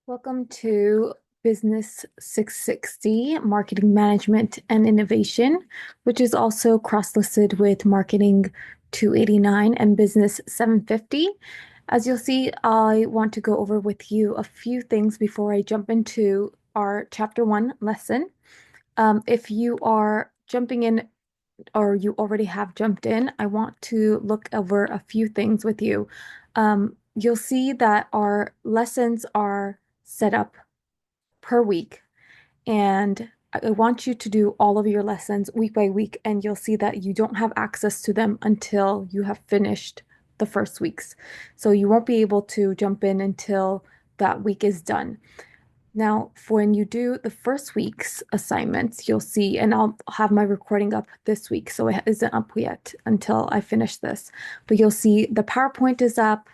Welcome to Business 660, Marketing Management and Innovation, which is also cross-listed with Marketing 289 and Business 750. As you'll see, I want to go over with you a few things before I jump into our Chapter 1 lesson. If you are jumping in or you already have jumped in, I want to look over a few things with you. You'll see that our lessons are set up per week, and I want you to do all of your lessons week by week, and you'll see that you don't have access to them until you have finished the first weeks. So you won't be able to jump in until that week is done. Now, for when you do the first week's assignments, you'll see, and I'll have my recording up this week, so it isn't up yet until I finish this. But you'll see the PowerPoint is up.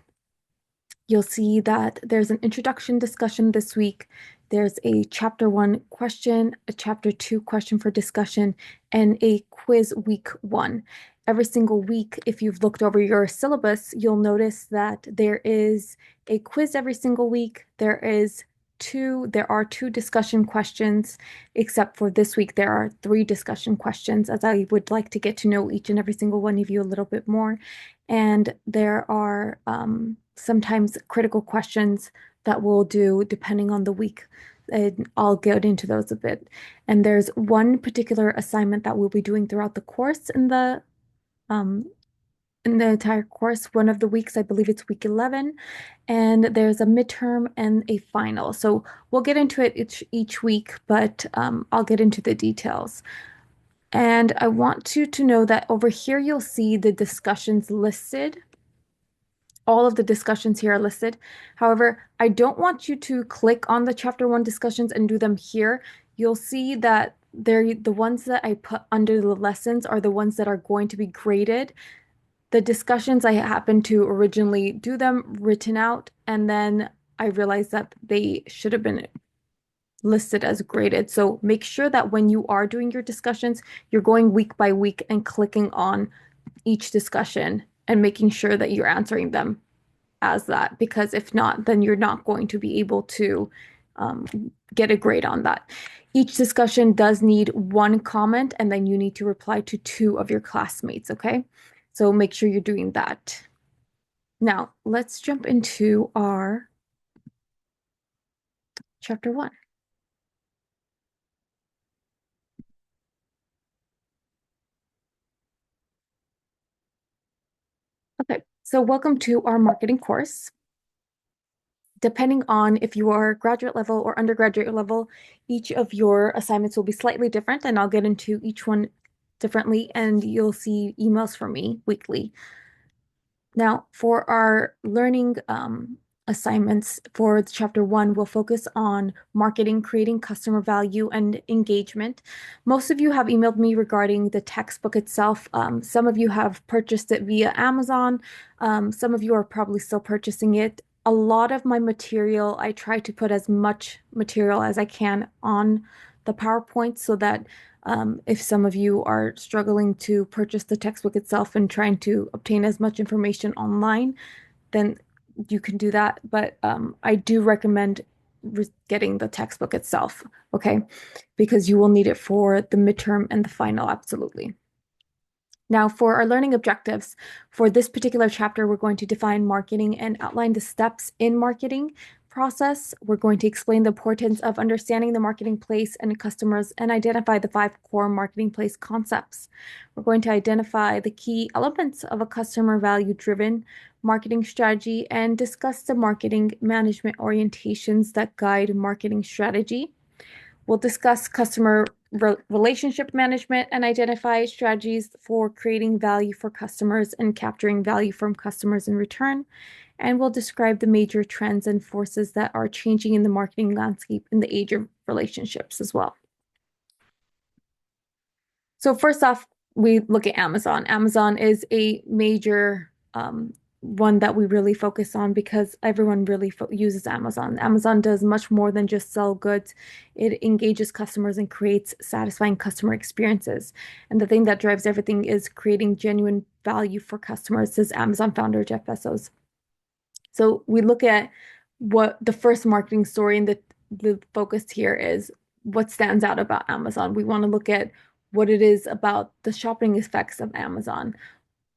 You'll see that there's an introduction discussion this week. There's a chapter 1 question, a chapter 2 question for discussion, and a quiz week 1. Every single week, if you've looked over your syllabus, you'll notice that there is a quiz every single week. There are two discussion questions, except for this week, there are 3 discussion questions, as I would like to get to know each and every single one of you a little bit more. And there are sometimes critical questions that we'll do depending on the week. And I'll get into those a bit. And there's one particular assignment that we'll be doing throughout the course in the entire course. One of the weeks, I believe it's week 11, and there's a midterm and a final. So we'll get into it each week, but I'll get into the details. And I want you to know that over here, you'll see the discussions listed. All of the discussions here are listed. However, I don't want you to click on the chapter 1 discussions and do them here. You'll see that the ones that I put under the lessons are the ones that are going to be graded. The discussions, I happened to originally do them written out, and then I realized that they should have been listed as graded. So make sure that when you are doing your discussions, you're going week by week and clicking on each discussion and making sure that you're answering them as that, because if not, then you're not going to be able to get a grade on that. Each discussion does need 1 comment, and then you need to reply to 2 of your classmates, okay? So make sure you're doing that. Now, let's jump into our chapter 1. Okay, so welcome to our marketing course. Depending on if you are graduate level or undergraduate level, each of your assignments will be slightly different, and I'll get into each one differently, and you'll see emails from me weekly. Now, for our learning assignments for chapter 1, we'll focus on marketing, creating customer value, and engagement. Most of you have emailed me regarding the textbook itself. Some of you have purchased it via Amazon. Some of you are probably still purchasing it. A lot of my material, I try to put as much material as I can on the PowerPoint so that if some of you are struggling to purchase the textbook itself and trying to obtain as much information online, then you can do that. But I do recommend getting the textbook itself, okay? Because you will need it for the midterm and the final, absolutely. Now, for our learning objectives, for this particular chapter, we're going to define marketing and outline the steps in marketing process. We're going to explain the importance of understanding the marketing place and customers and identify the 5 core marketing place concepts. We're going to identify the key elements of a customer value-driven marketing strategy and discuss the marketing management orientations that guide marketing strategy. We'll discuss customer relationship management and identify strategies for creating value for customers and capturing value from customers in return. And we'll describe the major trends and forces that are changing in the marketing landscape in the age of relationships as well. So first off, we look at Amazon. Amazon is a major one that we really focus on because everyone really uses Amazon. Amazon does much more than just sell goods. It engages customers and creates satisfying customer experiences. And the thing that drives everything is creating genuine value for customers, says Amazon founder Jeff Bezos. So we look at what the first marketing story and the focus here is what stands out about Amazon. We want to look at what it is about the shopping effects of Amazon.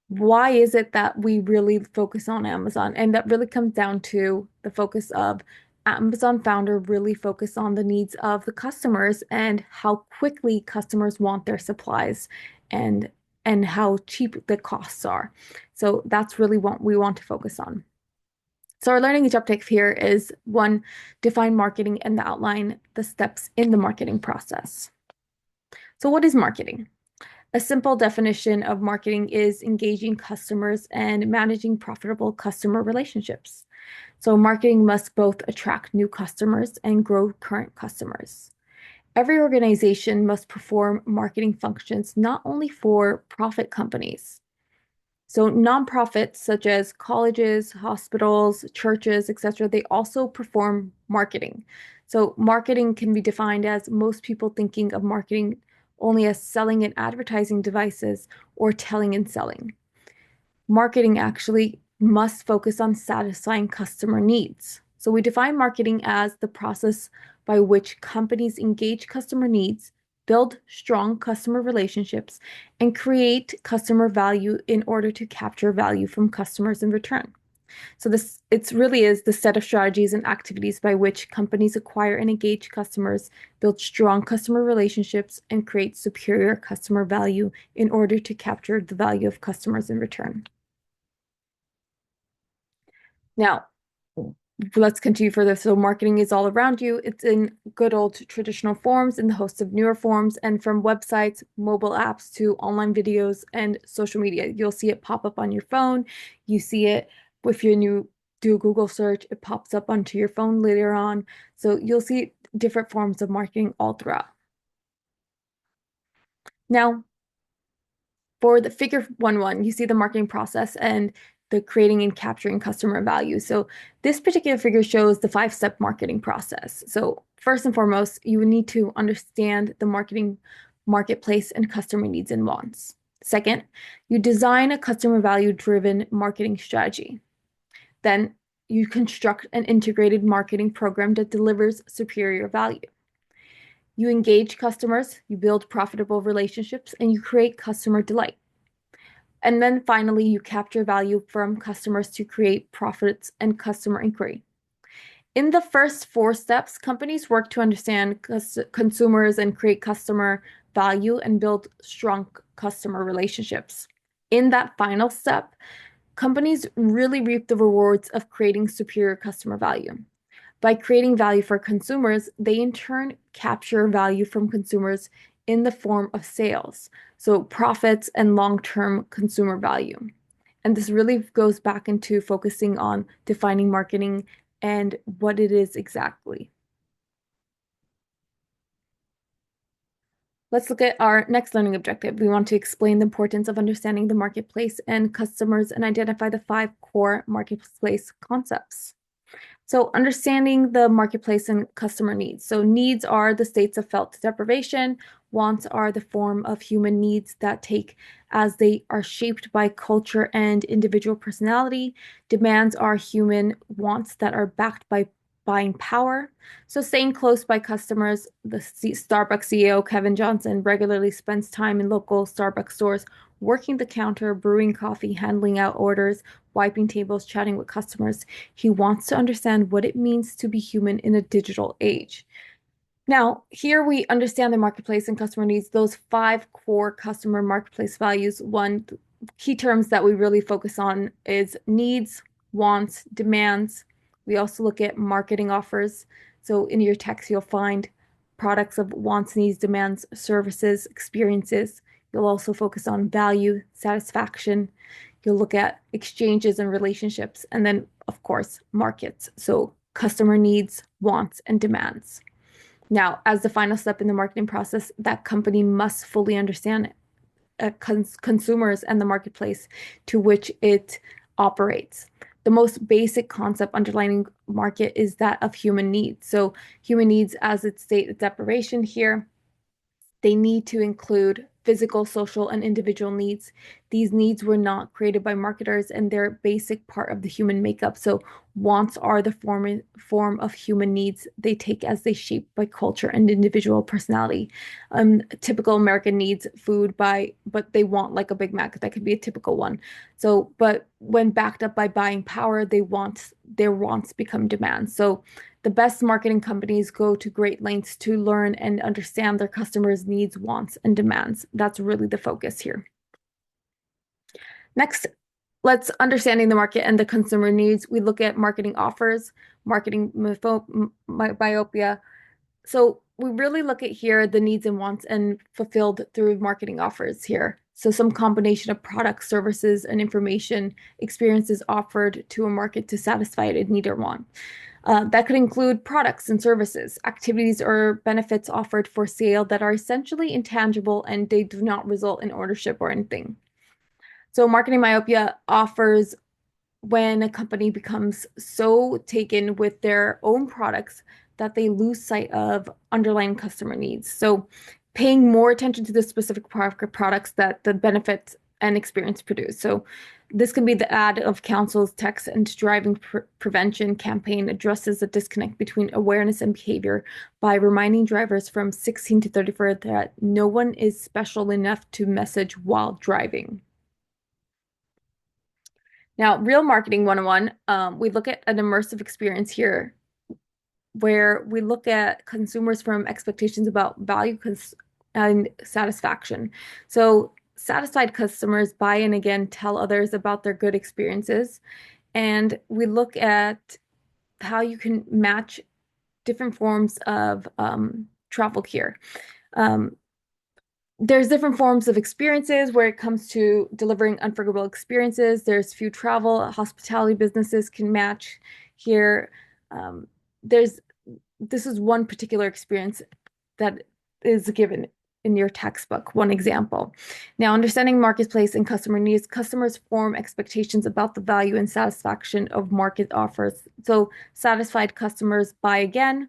Why is it that we really focus on Amazon? And that really comes down to the focus of Amazon founder really focus on the needs of the customers and how quickly customers want their supplies and and how cheap the costs are. So that's really what we want to focus on. So our learning objective here is one, define marketing and outline the steps in the marketing process. So what is marketing? A simple definition of marketing is engaging customers and managing profitable customer relationships. So marketing must both attract new customers and grow current customers. Every organization must perform marketing functions not only for profit companies. So nonprofits such as colleges, hospitals, churches, etc., they also perform marketing. So marketing can be defined as most people thinking of marketing only as selling and advertising devices or telling and selling. Marketing actually must focus on satisfying customer needs. So we define marketing as the process by which companies engage customer needs, build strong customer relationships, and create customer value in order to capture value from customers in return. So this it really is the set of strategies and activities by which companies acquire and engage customers, build strong customer relationships, and create superior customer value in order to capture the value of customers in return. Now, let's continue further. So marketing is all around you. It's in good old traditional forms, in the host of newer forms, and from websites, mobile apps to online videos and social media. You'll see it pop up on your phone. You see it if you do a Google search, it pops up onto your phone later on. So you'll see different forms of marketing all throughout. Now, for the figure 1-1, you see the marketing process and the creating and capturing customer value. So this particular figure shows the 5-step marketing process. So first and foremost, you would need to understand the marketing marketplace and customer needs and wants. Second, you design a customer value driven marketing strategy. Then you construct an integrated marketing program that delivers superior value. You engage customers, you build profitable relationships, and you create customer delight. And then finally, you capture value from customers to create profits and customer inquiry. In the first 4 steps, companies work to understand consumers and create customer value and build strong customer relationships. In that final step, companies really reap the rewards of creating superior customer value. By creating value for consumers, they in turn capture value from consumers in the form of sales, so profits and long-term consumer value. And this really goes back into focusing on defining marketing and what it is exactly. Let's look at our next learning objective. We want to explain the importance of understanding the marketplace and customers and identify the 5 core marketplace concepts. So understanding the marketplace and customer needs. So needs are the states of felt deprivation. Wants are the form of human needs that take as they are shaped by culture and individual personality. Demands are human wants that are backed by buying power. So staying close by customers, the Starbucks CEO Kevin Johnson regularly spends time in local Starbucks stores, working the counter, brewing coffee, handling out orders, wiping tables, chatting with customers. He wants to understand what it means to be human in a digital age. Now, here we understand the marketplace and customer needs, those 5 core customer marketplace values. One key terms that we really focus on is needs, wants, demands. We also look at marketing offers. So in your text, you'll find products of wants, needs, demands, services, experiences. You'll also focus on value, satisfaction. You'll look at exchanges and relationships, and then, of course, markets. So customer needs, wants, and demands. Now, as the final step in the marketing process, that company must fully understand consumers and the marketplace to which it operates. The most basic concept underlying market is that of human needs. So human needs, as it states deprivation here, they need to include physical, social, and individual needs. These needs were not created by marketers and they're a basic part of the human makeup. So wants are the form of human needs they take as they shape by culture and individual personality. Typical American needs food but they want like a Big Mac. That could be a typical one. So, but when backed up by buying power, their wants become demands. So the best marketing companies go to great lengths to learn and understand their customers' needs, wants, and demands. That's really the focus here. Next, let's understanding the market and the consumer needs. We look at marketing offers, marketing myopia. So we really look at here the needs and wants and fulfilled through marketing offers here. So some combination of products, services, and information experiences offered to a market to satisfy a need or want. That could include products and services, activities or benefits offered for sale that are essentially intangible and they do not result in ownership or anything. So marketing myopia offers when a company becomes so taken with their own products that they lose sight of underlying customer needs. So paying more attention to the specific products that the benefit and experience produce. So this can be the ad of council's text and driving prevention campaign addresses the disconnect between awareness and behavior by reminding drivers from 16 to 34 that no one is special enough to message while driving. Now, real marketing 101, we look at an immersive experience here where we look at consumers from expectations about value and satisfaction. So, satisfied customers buy and again tell others about their good experiences. And we look at how you can match different forms of travel here. Um, there's different forms of experiences where it comes to delivering unforgettable experiences. There's few travel, hospitality businesses can match here. There's this is one particular experience that is given in your textbook, one example. Now, understanding marketplace and customer needs, customers form expectations about the value and satisfaction of market offers. So satisfied customers buy again.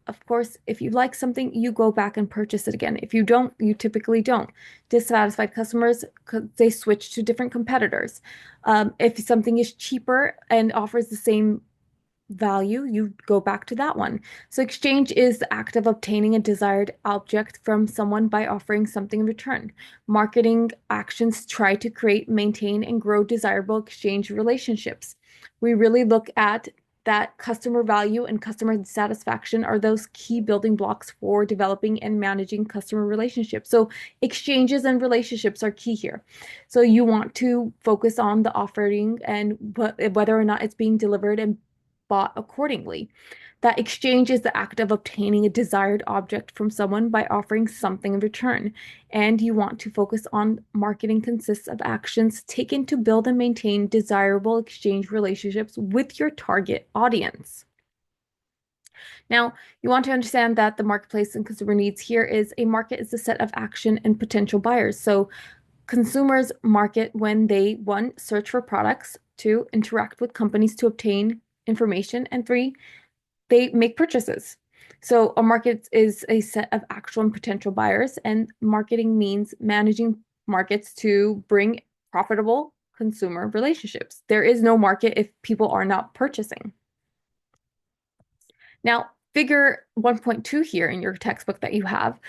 Of course, if you like something, you go back and purchase it again. If you don't, you typically don't. Dissatisfied customers, they switch to different competitors. If something is cheaper and offers the same value, you go back to that one. So exchange is the act of obtaining a desired object from someone by offering something in return. Marketing actions try to create, maintain, and grow desirable exchange relationships. We really look at that customer value and customer satisfaction are those key building blocks for developing and managing customer relationships. So exchanges and relationships are key here. So you want to focus on the offering and whether or not it's being delivered and bought accordingly. That exchange is the act of obtaining a desired object from someone by offering something in return. And you want to focus on marketing consists of actions taken to build and maintain desirable exchange relationships with your target audience. Now, you want to understand that the marketplace and consumer needs here is a market is a set of action and potential buyers. So consumers market when they, one, search for products, two, interact with companies to obtain information, and three, they make purchases. So a market is a set of actual and potential buyers, and marketing means managing markets to bring profitable consumer relationships. There is no market if people are not purchasing. Now, figure 1.2 here in your textbook that you have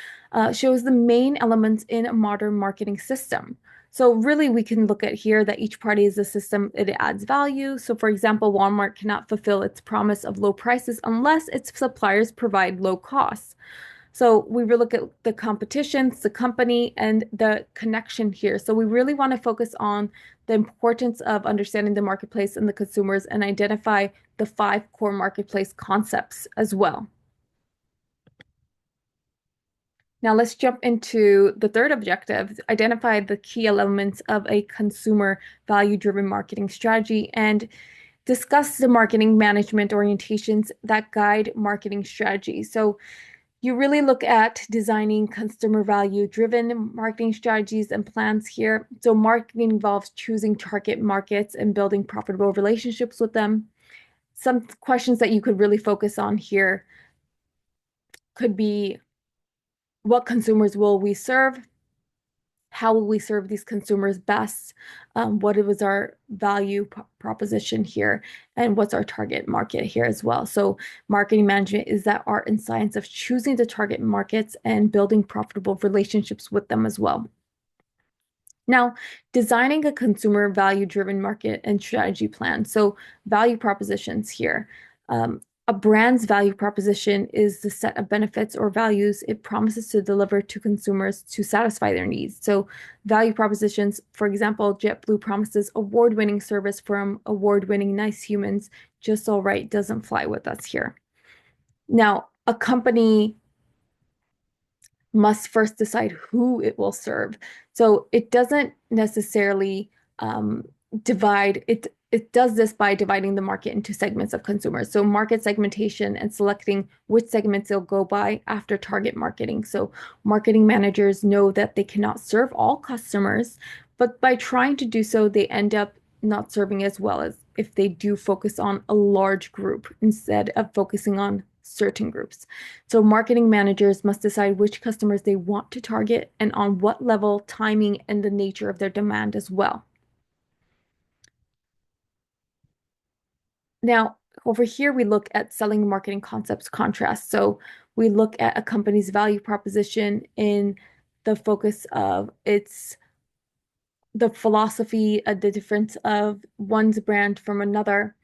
shows the main elements in a modern marketing system. So really we can look at here that each party is a system, it adds value. So for example, Walmart cannot fulfill its promise of low prices unless its suppliers provide low costs. So we will look at the competitions, the company, and the connection here. So we really want to focus on the importance of understanding the marketplace and the consumers and identify the 5 core marketplace concepts as well. Now let's jump into the third objective, identify the key elements of a consumer value-driven marketing strategy and discuss the marketing management orientations that guide marketing strategy. So you really look at designing customer value-driven marketing strategies and plans here. So marketing involves choosing target markets and building profitable relationships with them. Some questions that you could really focus on here could be, what consumers will we serve? how will we serve these consumers best? What was our value proposition here? And what's our target market here as well? So marketing management is that art and science of choosing the target markets and building profitable relationships with them as well. Now, designing a consumer value-driven market and strategy plan. So, value propositions here. A brand's value proposition is the set of benefits or values it promises to deliver to consumers to satisfy their needs. So, value propositions, for example, JetBlue promises award-winning service from award-winning nice humans. Just all right doesn't fly with us here. Now, a company must first decide who it will serve. So it doesn't necessarily um, divide it. It does this by dividing the market into segments of consumers. So market segmentation and selecting which segments they'll go by after target marketing. So marketing managers know that they cannot serve all customers, but by trying to do so, they end up not serving as well as if they do focus on a large group instead of focusing on certain groups. So marketing managers must decide which customers they want to target and on what level, timing, and the nature of their demand as well. Now, over here, we look at selling marketing concepts contrast. So we look at a company's value proposition in the focus of its the philosophy, the difference of one's brand from another,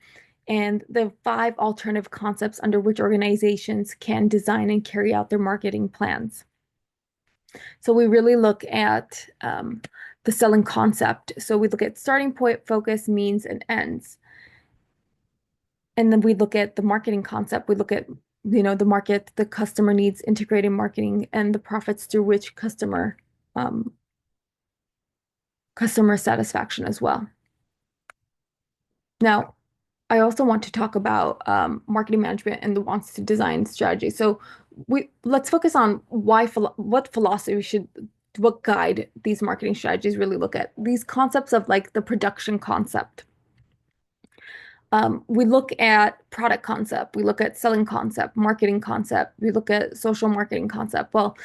and the 5 alternative concepts under which organizations can design and carry out their marketing plans. So we really look at the selling concept. So we look at starting point, focus, means, and ends. And then we look at the marketing concept. We look at, the market, the customer needs, integrated marketing, and the profits through which um, customer satisfaction as well. Now, I also want to talk about marketing management and the wants to design strategy. So let's focus on what philosophy what guide these marketing strategies really look at. These concepts of like the production concept. We look at product concept, we look at selling concept, marketing concept, we look at social marketing concept. Well,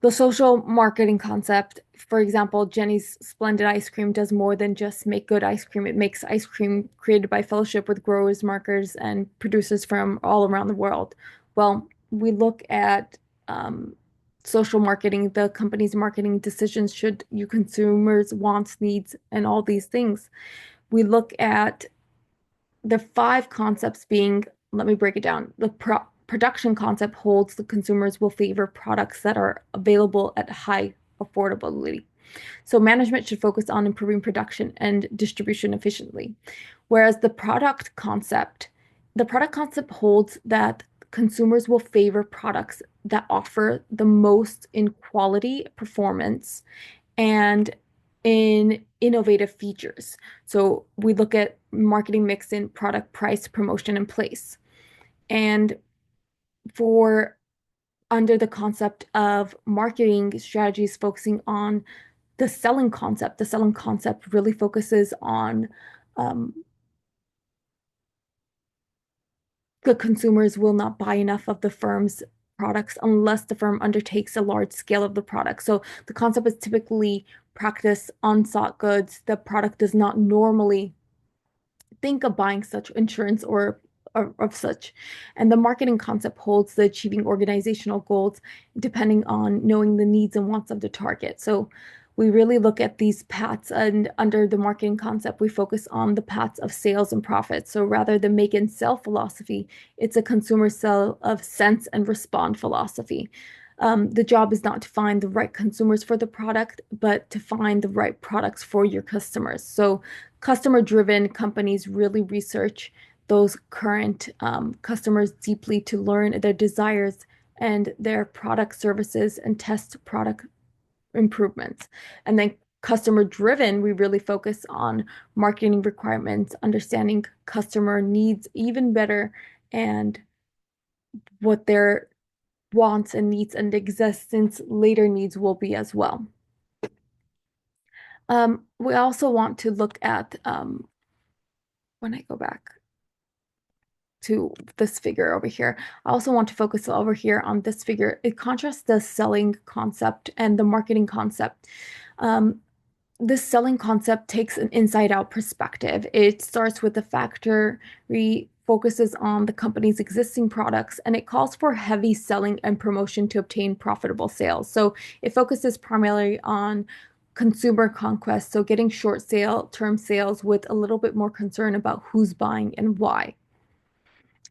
the social marketing concept, for example, Jenny's Splendid Ice Cream does more than just make good ice cream. It makes ice cream created by fellowship with growers, marketers, and producers from all around the world. Well, we look at social marketing, the company's marketing decisions should you consumers' wants, needs, and all these things. We look at the 5 concepts being, let me break it down. The production concept holds the consumers will favor products that are available at high affordability. So management should focus on improving production and distribution efficiently. Whereas the product concept holds that consumers will favor products that offer the most in quality, performance, and in innovative features. So we look at marketing mix in product, price, promotion, and place. And for under the concept of marketing strategies focusing on the selling concept really focuses on um, the consumers will not buy enough of the firm's products unless the firm undertakes a large scale of the product. So the concept is typically practice unsought goods. The product does not normally think of buying such insurance or of such. And the marketing concept holds the achieving organizational goals depending on knowing the needs and wants of the target. So we really look at these paths, and under the marketing concept, we focus on the paths of sales and profits. So rather than make and sell philosophy, it's a consumer sell of sense and respond philosophy. The job is not to find the right consumers for the product, but to find the right products for your customers. So customer-driven companies really research those current customers deeply to learn their desires and their product services and test product improvements. And then customer driven, we really focus on marketing requirements, understanding customer needs even better, and what their wants and needs and existence later needs will be as well. We also want to look at when I go back to this figure over here. I also want to focus over here on this figure. It contrasts the selling concept and the marketing concept. Um, this selling concept takes an inside-out perspective. It starts with the factory, focuses on the company's existing products, and it calls for heavy selling and promotion to obtain profitable sales. So it focuses primarily on consumer conquest, so getting short sale term sales with a little bit more concern about who's buying and why.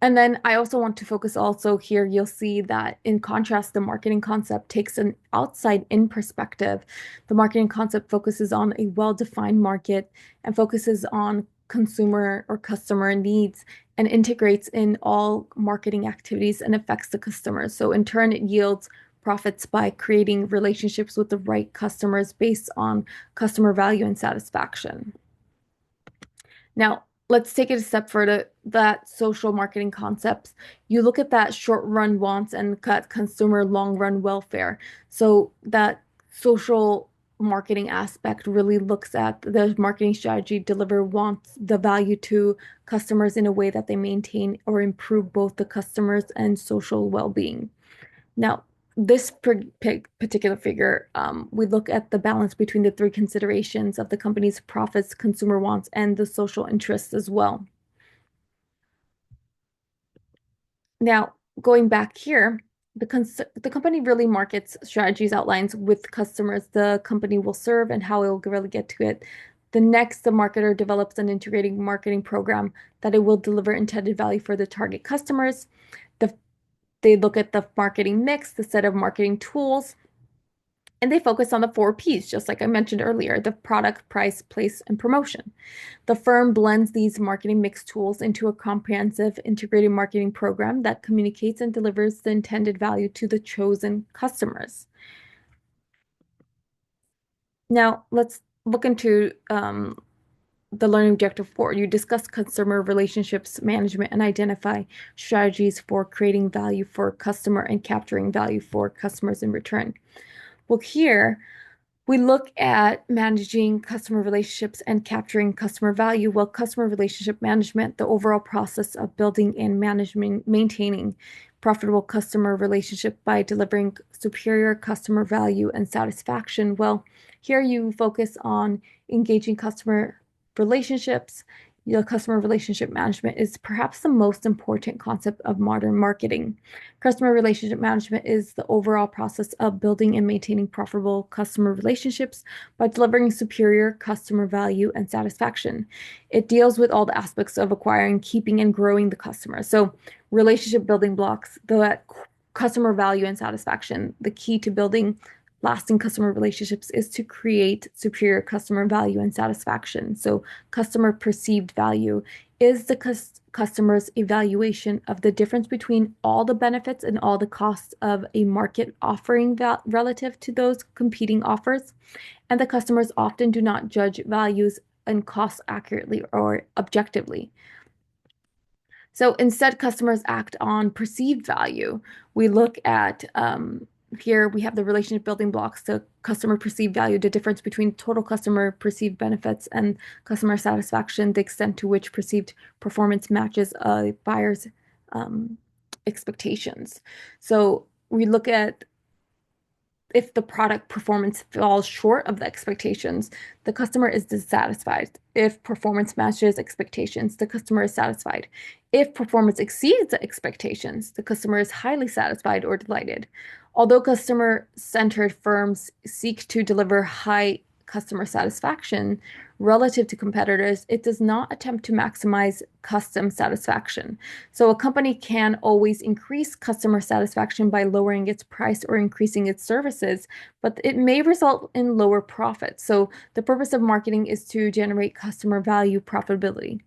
And then I also want to focus also here, you'll see that in contrast, the marketing concept takes an outside in perspective. The marketing concept focuses on a well-defined market and focuses on consumer or customer needs and integrates in all marketing activities and affects the customers. So in turn, it yields profits by creating relationships with the right customers based on customer value and satisfaction. Now, let's take it a step further, that social marketing concepts. You look at that short run wants and cut consumer long run welfare. So that social marketing aspect really looks at the marketing strategy, deliver wants the value to customers in a way that they maintain or improve both the customers and social well-being. Now, this particular figure, we look at the balance between the three considerations of the company's profits, consumer wants, and the social interests as well. Now, going back here, the company really markets strategies outlines with customers the company will serve and how it will really get to it. The next, the marketer develops an integrating marketing program that it will deliver intended value for the target customers. The They look at the marketing mix, the set of marketing tools, and they focus on the four P's, just like I mentioned earlier, the product, price, place, and promotion. The firm blends these marketing mix tools into a comprehensive integrated marketing program that communicates and delivers the intended value to the chosen customers. Now, let's look into the learning objective 4. You discuss customer relationships management and identify strategies for creating value for customer and capturing value for customers in return. Well, here we look at managing customer relationships and capturing customer value. Well, customer relationship management, the overall process of building and managing, maintaining profitable customer relationship by delivering superior customer value and satisfaction. Well, here you focus on engaging customer relationships. Your customer relationship management is perhaps the most important concept of modern marketing. Customer relationship management is the overall process of building and maintaining profitable customer relationships by delivering superior customer value and satisfaction. It deals with all the aspects of acquiring, keeping, and growing the customer. So, relationship building blocks, the customer value and satisfaction, the key to building lasting customer relationships is to create superior customer value and satisfaction. So, customer perceived value is the customer's evaluation of the difference between all the benefits and all the costs of a market offering relative to those competing offers. And the customers often do not judge values and costs accurately or objectively. So instead, customers act on perceived value. We look at here we have the relationship building blocks, the customer perceived value, the difference between total customer perceived benefits and customer satisfaction, the extent to which perceived performance matches a buyer's expectations. So we look at if the product performance falls short of the expectations, the customer is dissatisfied. If performance matches expectations, the customer is satisfied. If performance exceeds the expectations, the customer is highly satisfied or delighted. Although customer-centered firms seek to deliver high customer satisfaction relative to competitors, it does not attempt to maximize customer satisfaction. So a company can always increase customer satisfaction by lowering its price or increasing its services, but it may result in lower profits. So the purpose of marketing is to generate customer value profitability.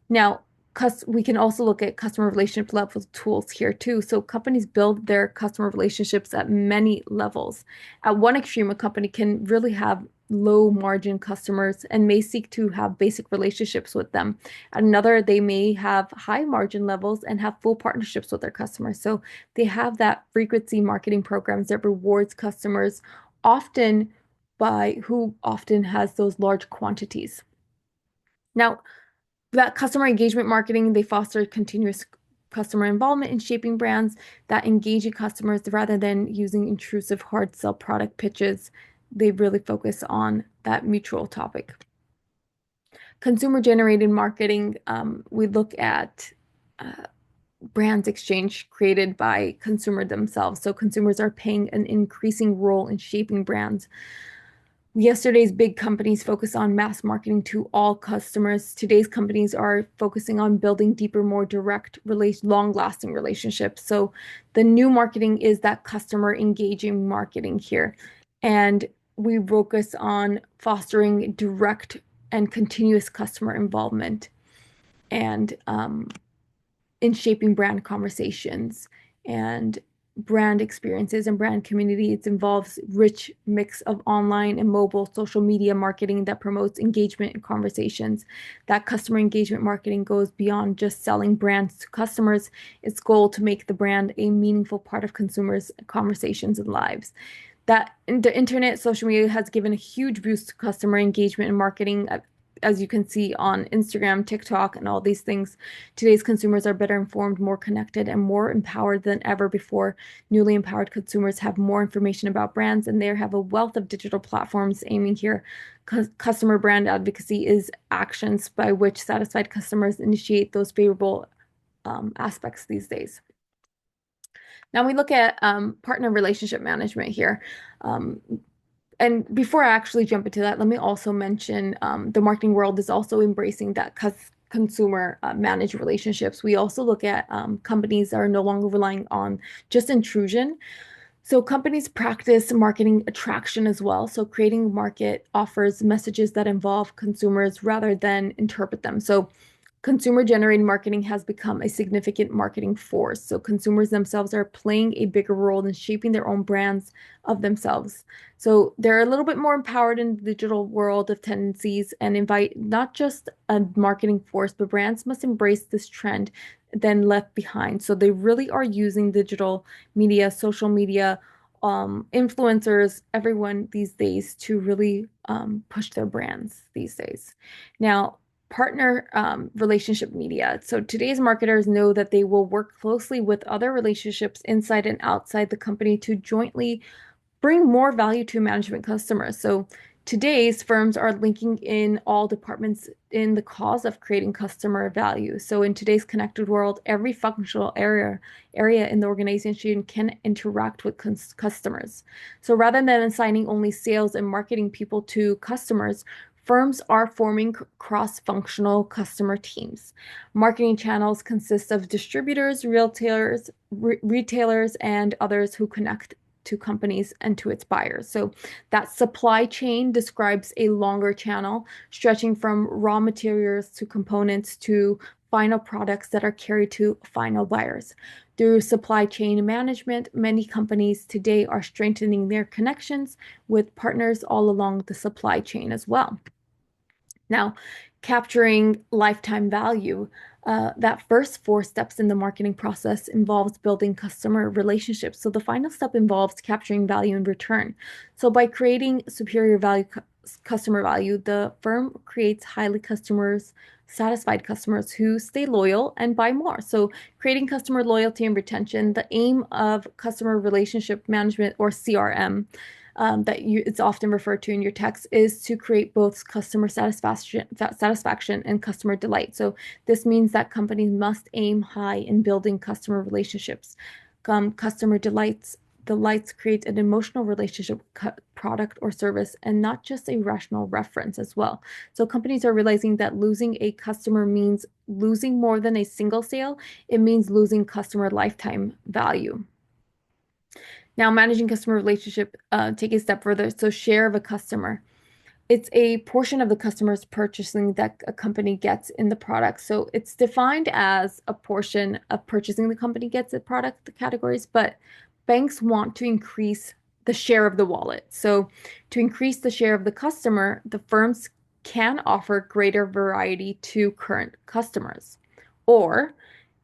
Now, we can also look at customer relationship level tools here too. So companies build their customer relationships at many levels. At one extreme, a company can really have low margin customers and may seek to have basic relationships with them. At another, they may have high margin levels and have full partnerships with their customers. So they have that frequency marketing programs that rewards customers often by who often has those large quantities. Now, that customer engagement marketing, they foster continuous customer involvement in shaping brands that engage customers rather than using intrusive hard sell product pitches they really focus on that mutual topic. Consumer generated marketing, we look at uh, brands exchange created by consumer themselves. So consumers are playing an increasing role in shaping brands. Yesterday's big companies focus on mass marketing to all customers. Today's companies are focusing on building deeper, more direct, long-lasting relationships. So the new marketing is that customer engaging marketing here. And we focus on fostering direct and continuous customer involvement and in shaping brand conversations and brand experiences and brand community. It involves rich mix of online and mobile social media marketing that promotes engagement and conversations. That customer engagement marketing goes beyond just selling brands to customers. Its goal to make the brand a meaningful part of consumers' conversations and lives. That the internet, social media has given a huge boost to customer engagement and marketing. As you can see on Instagram, TikTok, and all these things, today's consumers are better informed, more connected, and more empowered than ever before. Newly empowered consumers have more information about brands, and they have a wealth of digital platforms aiming here. Customer brand advocacy is actions by which satisfied customers initiate those favorable aspects these days. Now we look at partner relationship management here. Um, and before I actually jump into that, let me also mention the marketing world is also embracing that consumer managed relationships. We also look at companies that are no longer relying on just intrusion. So companies practice marketing attraction as well. So creating market offers messages that involve consumers rather than interpret them. So consumer generated marketing has become a significant marketing force. So consumers themselves are playing a bigger role in shaping their own brands of themselves. So they're a little bit more empowered in the digital world of tendencies and invite not just a marketing force, but brands must embrace this trend then left behind. So they really are using digital media, social media, influencers, everyone these days to really push their brands these days. Now, partner relationship media. So today's marketers know that they will work closely with other relationships inside and outside the company to jointly bring more value to management customers. So today's firms are linking in all departments in the cause of creating customer value. So in today's connected world, every functional area in the organization can interact with customers. So rather than assigning only sales and marketing people to customers, firms are forming cross-functional customer teams. Marketing channels consist of distributors, retailers, and others who connect to companies and to its buyers. So that supply chain describes a longer channel stretching from raw materials to components to final products that are carried to final buyers. Through supply chain management, many companies today are strengthening their connections with partners all along the supply chain as well. Now, capturing lifetime value, that first four steps in the marketing process involves building customer relationships. So the final step involves capturing value in return. So by creating superior value, customer value, the firm creates highly satisfied customers who stay loyal and buy more. So creating customer loyalty and retention, the aim of customer relationship management or CRM it's often referred to in your text is to create both customer satisfaction and customer delight. So this means that companies must aim high in building customer relationships. Customer delights create an emotional relationship product or service and not just a rational reference as well. So companies are realizing that losing a customer means losing more than a single sale. It means losing customer lifetime value. Now, managing customer relationship, take a step further. So, share of a customer. It's a portion of the customer's purchasing that a company gets in the product. So, it's defined as a portion of purchasing the company gets the product, the categories, but banks want to increase the share of the wallet. So, to increase the share of the customer, the firms can offer greater variety to current customers. Or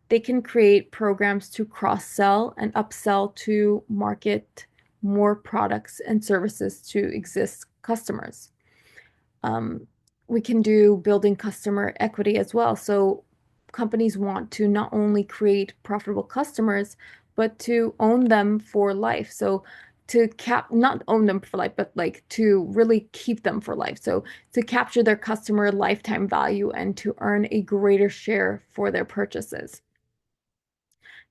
they can create programs to cross-sell and upsell to market more products and services to exist customers. Um, we can do building customer equity as well. So companies want to not only create profitable customers, but to own them for life. So to cap not own them for life, but like to really keep them for life. So to capture their customer lifetime value and to earn a greater share for their purchases.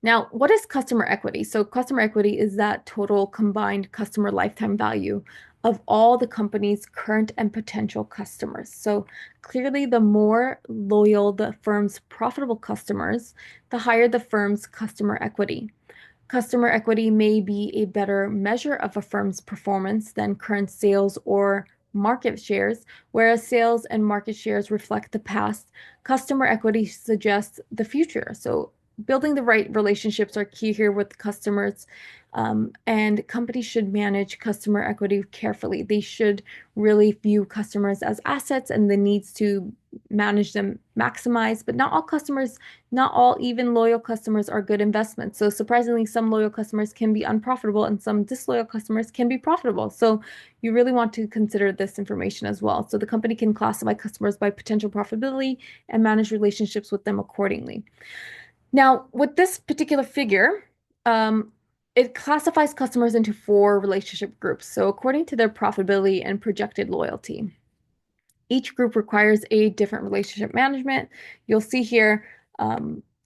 Now, what is customer equity? So customer equity is that total combined customer lifetime value of all the company's current and potential customers. So clearly, the more loyal the firm's profitable customers, the higher the firm's customer equity. Customer equity may be a better measure of a firm's performance than current sales or market shares, whereas sales and market shares reflect the past. Customer equity suggests the future. So, building the right relationships are key here with customers. And companies should manage customer equity carefully. They should really view customers as assets and the needs to manage them maximize, but not all customers, not all even loyal customers are good investments. So surprisingly, some loyal customers can be unprofitable and some disloyal customers can be profitable. So you really want to consider this information as well. So the company can classify customers by potential profitability and manage relationships with them accordingly. Now, with this particular figure, it classifies customers into four relationship groups. So according to their profitability and projected loyalty. Each group requires a different relationship management. You'll see here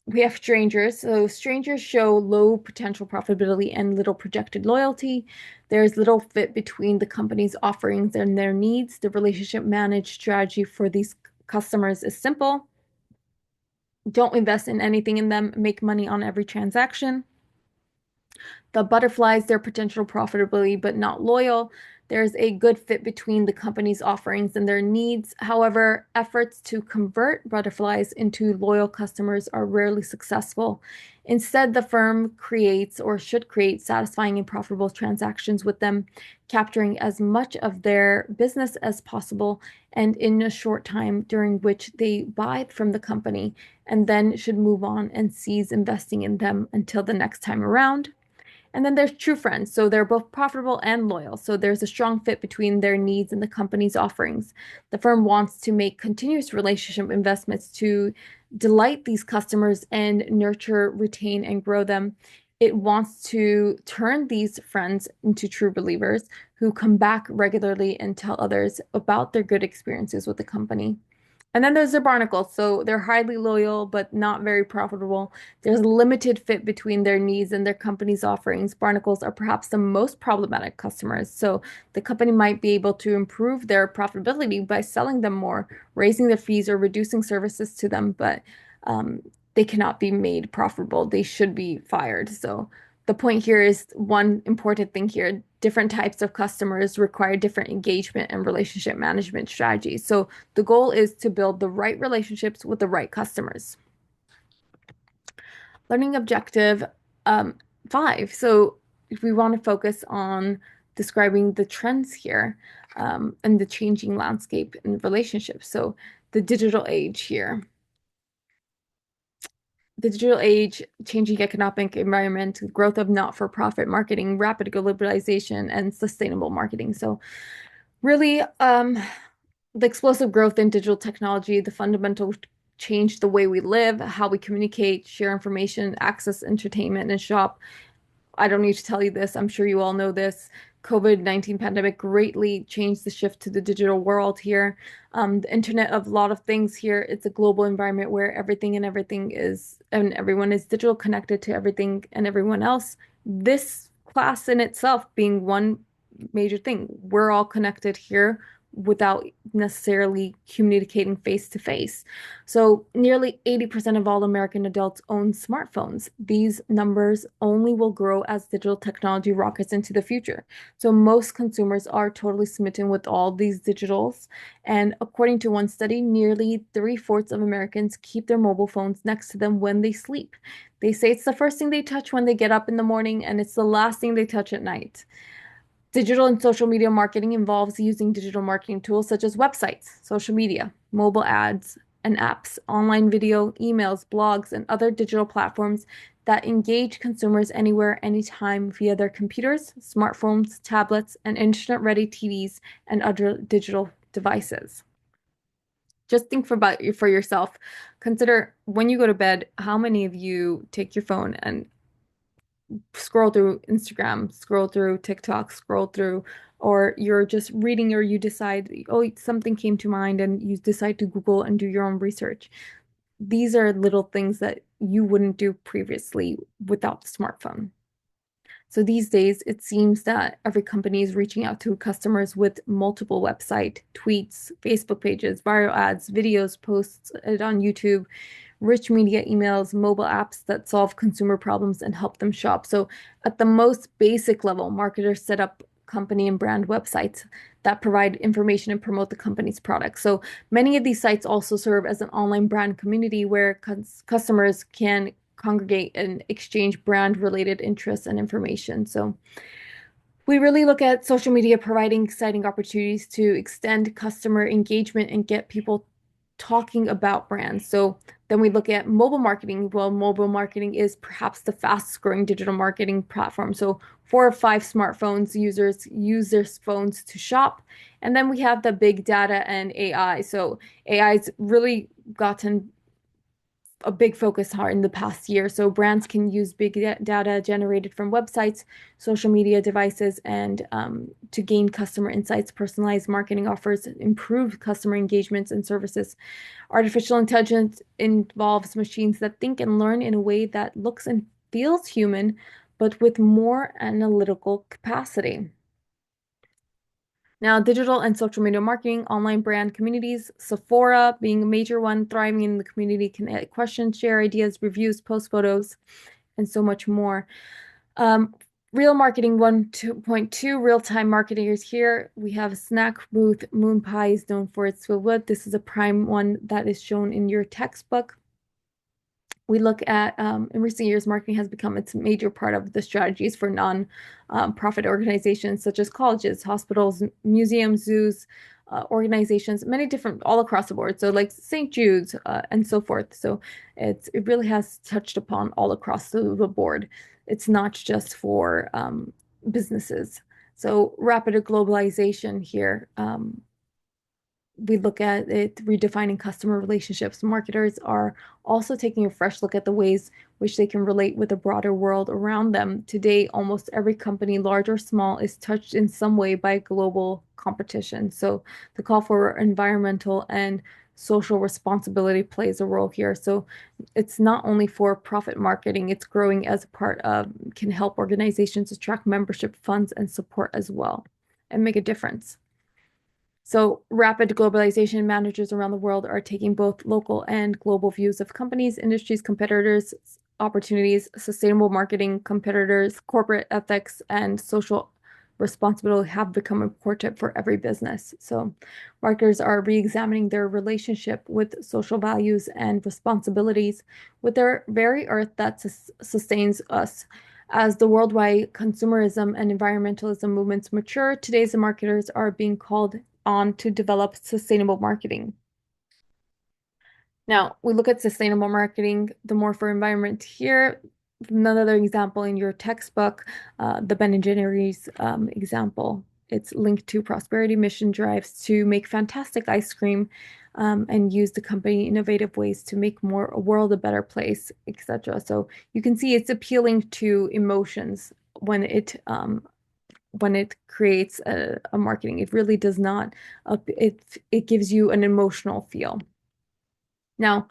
we have strangers. So strangers show low potential profitability and little projected loyalty. There's little fit between the company's offerings and their needs. The relationship managed strategy for these customers is simple. Don't invest in anything in them, make money on every transaction. The butterflies, their potential profitability, but not loyal. There's a good fit between the company's offerings and their needs. However, efforts to convert butterflies into loyal customers are rarely successful. Instead, the firm creates or should create satisfying and profitable transactions with them, capturing as much of their business as possible and in a short time during which they buy from the company, and then should move on and cease investing in them until the next time around. And then there's true friends. So they're both profitable and loyal. So there's a strong fit between their needs and the company's offerings. The firm wants to make continuous relationship investments to delight these customers and nurture, retain, and grow them. It wants to turn these friends into true believers who come back regularly and tell others about their good experiences with the company. And then there's the barnacles. So they're highly loyal, but not very profitable. There's limited fit between their needs and their company's offerings. Barnacles are perhaps the most problematic customers. So the company might be able to improve their profitability by selling them more, raising their fees, or reducing services to them, but um, they cannot be made profitable. They should be fired. So the point here is one important thing here. Different types of customers require different engagement and relationship management strategies. So the goal is to build the right relationships with the right customers. Learning objective um, 5. So if we want to focus on describing the trends here and the changing landscape in relationships. So the digital age here. The digital age, changing economic environment, growth of not-for-profit marketing, rapid globalization, and sustainable marketing. So really, the explosive growth in digital technology, the fundamental change the way we live, how we communicate, share information, access entertainment, and shop. I don't need to tell you this. I'm sure you all know this. COVID-19 pandemic greatly changed the shift to the digital world here. The internet of a lot of things here. It's a global environment where everything and everything is, and everyone is digital connected to everything and everyone else. This class in itself being one major thing. We're all connected here without necessarily communicating face to face. So, nearly 80% of all American adults own smartphones. These numbers only will grow as digital technology rockets into the future. So, most consumers are totally smitten with all these digitals. And according to one study, nearly three-fourths of Americans keep their mobile phones next to them when they sleep. They say it's the first thing they touch when they get up in the morning, and it's the last thing they touch at night. Digital and social media marketing involves using digital marketing tools such as websites, social media, mobile ads, and apps, online video, emails, blogs, and other digital platforms that engage consumers anywhere, anytime via their computers, smartphones, tablets, and internet-ready TVs and other digital devices. Just think for yourself. Consider when you go to bed, how many of you take your phone and scroll through Instagram, scroll through TikTok, scroll through, or you're just reading or you decide, oh, something came to mind and you decide to Google and do your own research. These are little things that you wouldn't do previously without the smartphone. So these days, it seems that every company is reaching out to customers with multiple website, tweets, Facebook pages, viral ads, videos, posts it on YouTube, rich media emails, mobile apps that solve consumer problems and help them shop. So at the most basic level, marketers set up company and brand websites that provide information and promote the company's products. So many of these sites also serve as an online brand community where customers can congregate and exchange brand related interests and information. So we really look at social media providing exciting opportunities to extend customer engagement and get people talking about brands. So then we look at mobile marketing. Well, mobile marketing is perhaps the fastest growing digital marketing platform. So 4 or 5 smartphones users use their phones to shop. And then we have the big data and AI. So AI's really gotten a big focus in the past year. So brands can use big data generated from websites, social media devices, and to gain customer insights, personalized marketing offers, improve customer engagements and services. Artificial intelligence involves machines that think and learn in a way that looks and feels human, but with more analytical capacity. Now, digital and social media marketing, online brand communities, Sephora being a major one, thriving in the community, can add questions, share ideas, reviews, post photos, and so much more. Real Marketing 1.2, real-time marketers here. We have a snack booth. Moon Pie is known for its wood. This is a prime one that is shown in your textbook. We look at, in recent years, marketing has become its major part of the strategies for non-profit organizations such as colleges, hospitals, museums, zoos, organizations, many different, all across the board. So like St. Jude's and so forth. So it really has touched upon all across the board. It's not just for businesses. So rapid globalization here. We look at it redefining customer relationships. Marketers are also taking a fresh look at the ways which they can relate with the broader world around them. Today, almost every company, large or small, is touched in some way by global competition. So the call for environmental and social responsibility plays a role here. So it's not only for profit marketing, it's growing as a part of, can help organizations attract membership funds and support as well and make a difference. So rapid globalization, managers around the world are taking both local and global views of companies, industries, competitors, opportunities, sustainable marketing, competitors, corporate ethics, and social responsibility have become important for every business. So marketers are re-examining their relationship with social values and responsibilities with their very earth that sustains us. As the worldwide consumerism and environmentalism movements mature, today's marketers are being called on to develop sustainable marketing. Now, we look at sustainable marketing, the more for environment here. Another example in your textbook, the Ben& Jerry's example. It's linked to Prosperity Mission drives to make fantastic ice cream and use the company innovative ways to make a world a better place, etc. So you can see it's appealing to emotions when it creates a marketing. It really does not, it gives you an emotional feel. Now,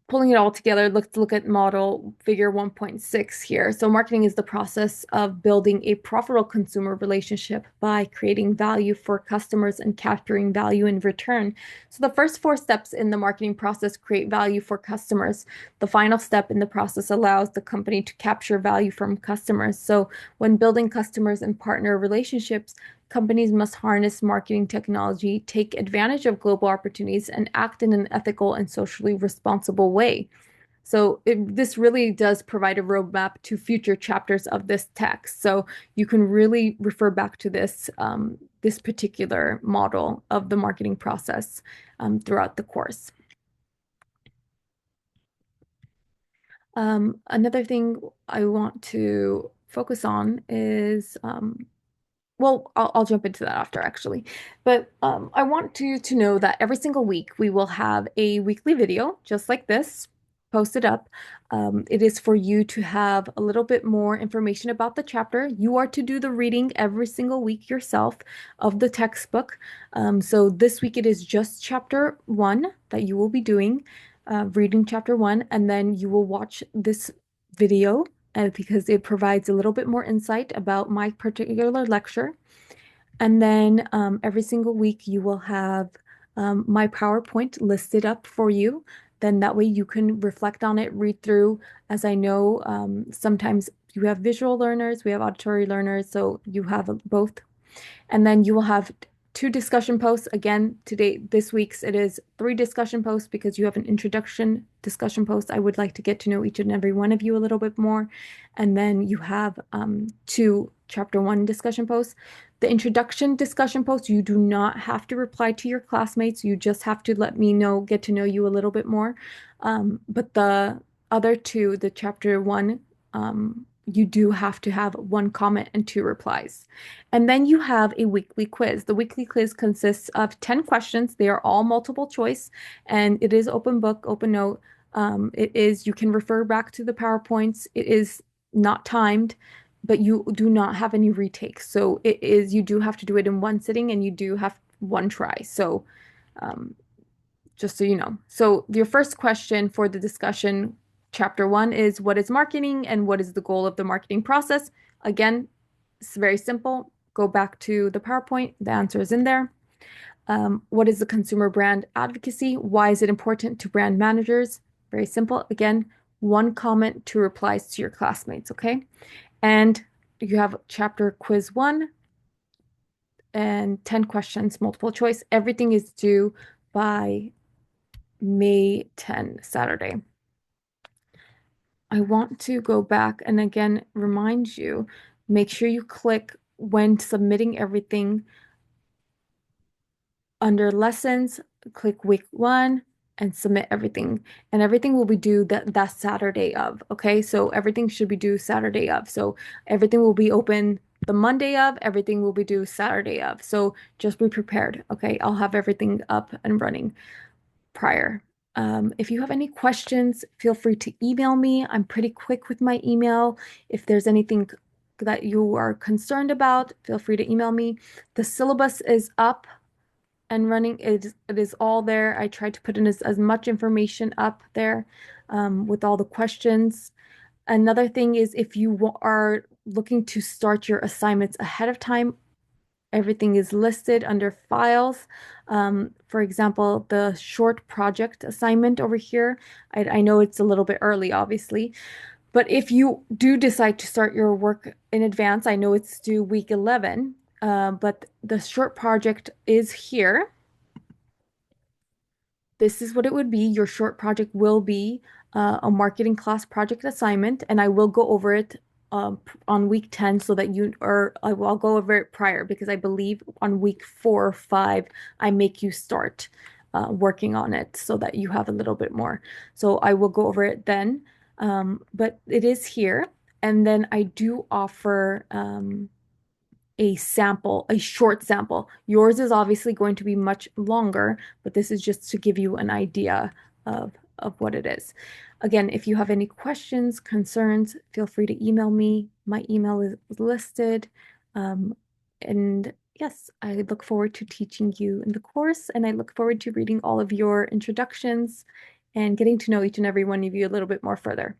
pulling it all together, let's look at model figure 1.6 here. So marketing is the process of building a profitable consumer relationship by creating value for customers and capturing value in return. So the first 4 steps in the marketing process create value for customers. The final step in the process allows the company to capture value from customers. So when building customers and partner relationships, companies must harness marketing technology, take advantage of global opportunities, and act in an ethical and socially responsible way. So this really does provide a roadmap to future chapters of this text. So you can really refer back to this particular model of the marketing process throughout the course. Another thing I want to focus on is well, I'll jump into that after actually. But I want you to know that every single week we will have a weekly video just like this. posted up. It is for you to have a little bit more information about the chapter. You are to do the reading every single week yourself of the textbook. So this week it is just chapter one that you will be doing, reading chapter one, and then you will watch this video because it provides a little bit more insight about my particular lecture. And then every single week you will have my PowerPoint listed up for you. Then that way you can reflect on it, read through. As I know, sometimes you have visual learners, we have auditory learners, so you have both. And then you will have two discussion posts. Again, today, this week's, it is three discussion posts because you have an introduction discussion post. I would like to get to know each and every one of you a little bit more. And then you have two chapter one discussion posts. The introduction discussion post, you do not have to reply to your classmates. You just have to let me know, get to know you a little bit more. But the other two, the chapter one, you do have to have one comment and two replies. And then you have a weekly quiz. The weekly quiz consists of 10 questions. They are all multiple choice, and it is open book, open note. You can refer back to the PowerPoints. It is not timed, but you do not have any retakes. So you do have to do it in one sitting and you do have one try. So um, just so you know. So your first question for the discussion, chapter one, is what is marketing and what is the goal of the marketing process? Again, it's very simple. Go back to the PowerPoint. The answer is in there. What is the consumer brand advocacy? Why is it important to brand managers? Very simple. Again, one comment, two replies to your classmates, okay? And you have chapter quiz one and 10 questions, multiple choice. Everything is due by May 10, Saturday. I want to go back and again remind you, make sure you click when submitting everything under lessons, click week one and submit everything. And everything will be due that Saturday of, okay? So everything should be due Saturday of. So everything will be open the Monday of, everything will be due Saturday of. So just be prepared, okay? I'll have everything up and running prior. If you have any questions, feel free to email me. I'm pretty quick with my email. If there's anything that you are concerned about, feel free to email me. The syllabus is up and running. It is all there. I tried to put in as much information up there with all the questions. Another thing is if you are looking to start your assignments ahead of time, everything is listed under files. For example, the short project assignment over here, I know it's a little bit early, obviously, but if you do decide to start your work in advance, I know it's due week 11, but the short project is here. This is what it would be. Your short project will be a marketing class project assignment, and I will go over it on week 10 so that I'll go over it prior because I believe on week 4 or 5, I make you start working on it so that you have a little bit more. So I will go over it then, but it is here. And then I do offer a sample, a short sample. Yours is obviously going to be much longer, but this is just to give you an idea of what it is. Again, if you have any questions, concerns, feel free to email me. My email is listed. And yes, I look forward to teaching you in the course, and I look forward to reading all of your introductions and getting to know each and every one of you a little bit more further.